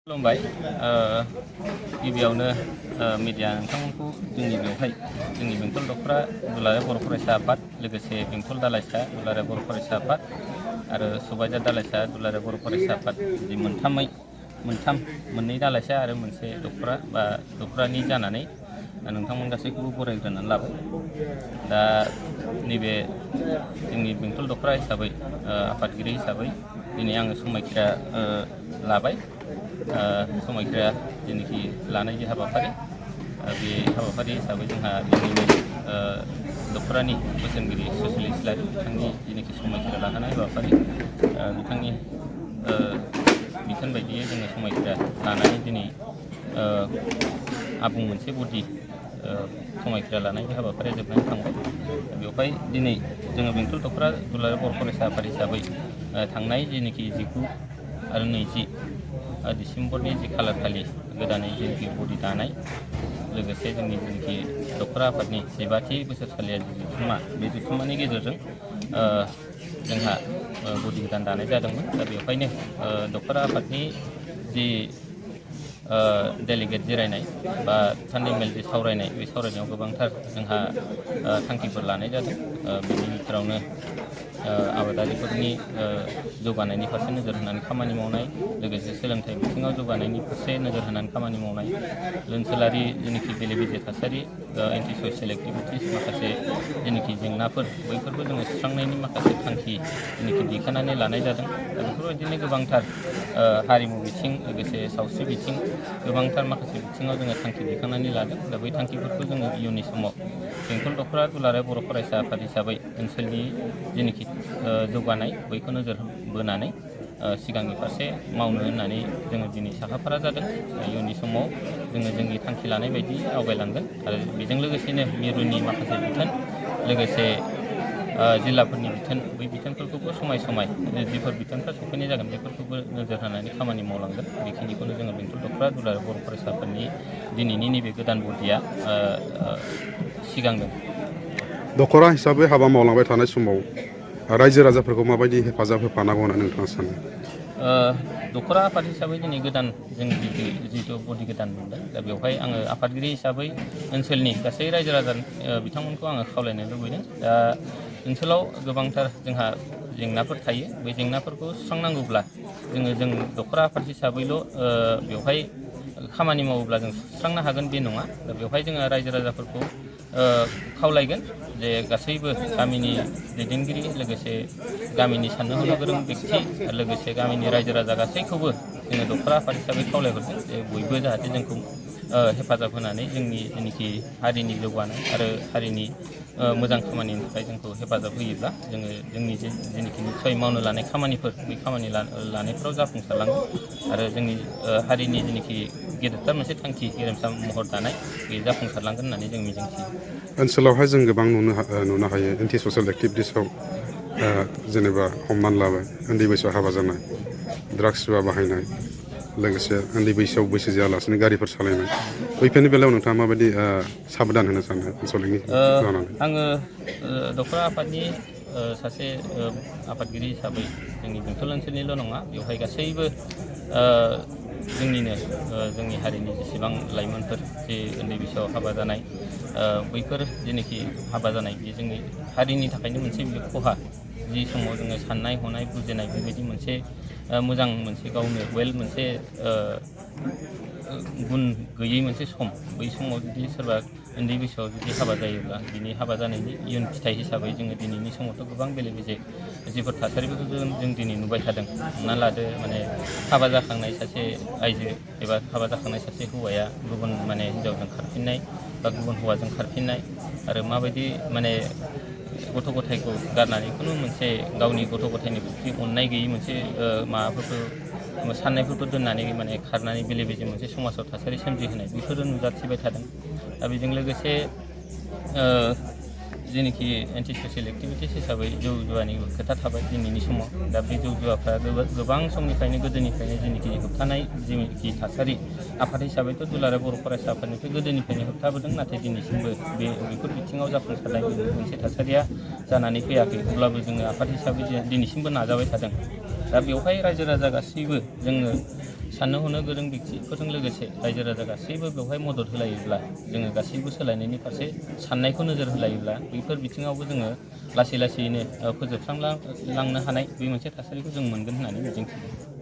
खुलुमबाय गिबियावनो मिडिया नोंथांमोनखौ जोंनि बेवहाय जोंनि बेंटल दखरा दुलाराय बर' फरायसा आफाद लोगोसे बेंटल दालाइसा दुलाराय बर' फरायसा आफाद आरो सबायझार दालाइसा दुलाराय बर' फरायसा आफाद बिदि मोननै दालाइसा आरो मोनसे दखरा बा दखरानि जानानै नोंथांमोन गासैखौबो बरायग्रोनानै लाबाय। दा नैबे जोंनि बेंटल दखरा हिसाबै आफादगिरि हिसाबै दिनै आङो समायखिरा लाबाय। समायखिरा जेनाखि लानाय जे हाबाफारि बे हाबाफारि हिसाबै जोंहा जोंनिनो दखरानि बोसोनगिरि ससियेल इस्लारि बिथांनि जेनाखि समायखिरा लाहोनाय हाबाफारि बिथांनि बिथोन बायदियै जोङो समायखिरा लानानै दिनै आबुं मोनसे बडि समायखिरा लानाय हाबाफारिया जोबनानै थांबाय। बेवहाय दिनै जोङो बेंटल दखरा दुलाराय बर' फरायसा आफाद हिसाबै थांनाय जेनाखि 19 आरो 20 डिसेम्बरनि जि खालार खालि गोदानै जेनाखि बडि दानाय लोगोसे जोंनि जेनाखि दखरा आफादनि 15थि बोसोरसालियारि जथुम्मा बे जथुम्मानि गेजेरजों जोंहा बडि गोदान दानाय जादोंमोन। दा बेवहायनो दखरा आफादनि जि डेलिगेट जिरायनाय बा सानडे मेल जि सावरायनाय बे सावरायनायाव गोबांथार जोंहा थांखिफोर लानाय जादों। बेनि गेजेरावनो आबादारिफोरनि जौगानायनि फारसे नोजोर होनानै खामानि मावनाय लोगोसे सोलोंथाइ बिथिङाव जौगानायनि फारसे नोजोर होनानै खामानि मावनाय ओनसोलारि जेनाखि बेले बेजे थासारि एन्टि ससियेल एक्टिभिटिस माखासे जेनाखि जेंनाफोर बैफोरखौ जोङो सुस्रांनायनि माखासे थांखि जेनाखि दिखांनानै लानाय जादों। दा बेफोरबायदिनो गोबांथार हारिमु बिथिं लोगोसे सावस्रि बिथिं गोबांथार माखासे बिथिङाव जोङो थांखि दिखांनानै लादों। दा बै थांखिफोरखौ जोङो इयुननि समाव बेंटल दखरा दुलाराय बर' फरायसा आफाद हिसाबै ओनसोलनि जेनाखि जौगानाय बैखौ नोजोर बोनानै सिगांनि फारसे मावनो होननानै जोङो दिनै साखाफारा जादों। इयुननि समाव जोङो जोंनि थांखि लानाय बायदि आवगायलांगोन आरो बेजों लोगोसेनो मिरुनि माखासे बिथोन लोगोसे जिल्लाफोरनि बिथोन बै बिथोनफोरखौबो समाय जिफोर बिथोनफ्रा सफैनाय जागोन बेफोरखौबो नोजोर होनानै खामानि मावलांगोन। बेखिनिखौनो जोङो बेंटल दखरा दुलाराय बर' फरायसा आफादनि दिनैनि नैबे गोदान बडिया सिगांदों। दखरा हिसाबै हाबा मावलांबाय थानाय समाव रायजो राजाफोरखौ माबायदि हेफाजाब होफानांगौ होननानै नोंथाङा सानो? दखरा आफाद हिसाबै दिनै गोदान जों जिहेतु बडि गोदान मोनदों। दा बेवहाय आङो आफादगिरि हिसाबै ओनसोलनि गासै रायजो राजा बिथांमोनखौ आङो खावलायनो लुबैदों। दा ओनसोलाव गोबांथार जोंहा जेंनाफोर थायो। बे जेंनाफोरखौ सुस्रांनांगौब्ला जों दखरा आफाद हिसाबैल' बेवहाय खामानि मावोब्ला जों सुस्रांनो हागोन बे नङा। दा बेवहाय जोङो रायजो राजाफोरखौ खावलायगोन जे गासैबो गामिनि दैदेनगिरि लोगोसे गामिनि साननो हनो गोरों बेक्ति लोगोसे गामिनि रायजो राजा गासैखौबो जोङो दखरा आफाद हिसाबै खावलायहरदों जे बयबो जाहाथे जोंखौ हेफाजाब होनानै जोंनि जेनाखि हारिनि जौगानाय आरो हारिनि मोजां खामानिनि थाखाय जोंखौ हेफाजाब होयोब्ला जोङो जोंनि जेनाखि निस्सय मावनो लानाय खामानिफोर बै खामानि लानायफ्राव जाफुंसारलांगोन आरो जोंनि हारिनि जेनाखि गेदेरथार मोनसे थांखि गेरेमसा महर दानाय बे जाफुंसारलांगोन होननानै जों मिजिंथियो। ओनसोलावहाय जों गोबां नुनो हायो एन्टि ससियेल एक्टिभिटिसआव जेनेबा हमनानै लाबाय उन्दै बैसोआव हाबा जानाय, ड्राग्स जुवा बाहायनाय, लोगोसे उन्दै बैसोआव बैसो जायालासिनो गारिफोर सालायनाय बैफोरनि बेलायाव नोंथाङा माबायदि साबधान होनो सानो ओनसोलनि जानानै? आङो दखरा आफादनि सासे आफादगिरि हिसाबै जोंनि बेंटल ओनसोलनिल' नङा बेवहाय गासैबो जोंनि हारिनि जेसेबां लाइमोनफोर जे उन्दै बैसोआव हाबा जानाय बैफोर जेनाखि हाबा जानाय बे जोंनि हारिनि थाखायनो मोनसे खहा। जि समाव जोङो साननाय हनाय बुजिनाय बेबायदि मोनसे मोजां मोनसे गावनो मोनसे गुन गैयै मोनसे सम बै समाव जुदि सोरबा उन्दै बैसोआव जुदि हाबा जायोब्ला बिनि हाबा जानायनि इयुन फिथाइ हिसाबै जोङो दिनैनि समावथ' गोबां बेले बेजे जिफोर थासारिफोरखौ जों दिनै नुबाय थादों। हमना लादो हाबा जाखांनाय सासे आइजो एबा हाबा जाखांनाय सासे हौवाया गुबुन हिन्जावजों खारफिननाय बा गुबुन हौवाजों खारफिननाय आरो माबायदि गथ' गथायखौ गारनानै खुनु मोनसे गावनि गथ' गथायनि प्रति अननाय गैयै मोनसे साननायफोरखौ दोननानै खारनानै बेले बेजे मोनसे समाजाव थासारि सोमजिहोनाय बेफोरो नुजाथिबाय थादों। दा बेजों लोगोसे जेनाखि एन्टि ससियेल एक्टिभिटिस हिसाबै जौ जुवानि खोथा थाबाय दिनैनि समाव। दा बे जौ जुवाफ्रा गोबां समनिफ्रायनो गोदोनिफ्रायनो जेनाखि होबथानाय जेनाखि थासारि आफाद हिसाबैथ' दुलाराय बर' फरायसा आफादनिफ्राय गोदोनिफ्रायनो होबथाबोदों। नाथाय दिनैसिमबो बेफोर बिथिङाव जाफुंसारनाय मोनसे थासारिया जानानै फैयाखै। अब्लाबो जोङो आफाद हिसाबै दिनैसिमबो नाजाबाय थादों। दा बेवहाय रायजो राजा गासैबो जोङो साननो हनो गोरों व्यक्तिफोरजों लोगोसे रायजो राजा गासैबो बेवहाय मदद होलायोब्ला जोङो गासैबो सोलायनायनि फारसे साननायखौ नोजोर होलायोब्ला बेफोर बिथिङावबो जोङो लासै लासैनो फोजोबस्रांलांनो हानाय बे मोनसे थासारिखौ जों मोनगोन होननानै मिजिंथियो।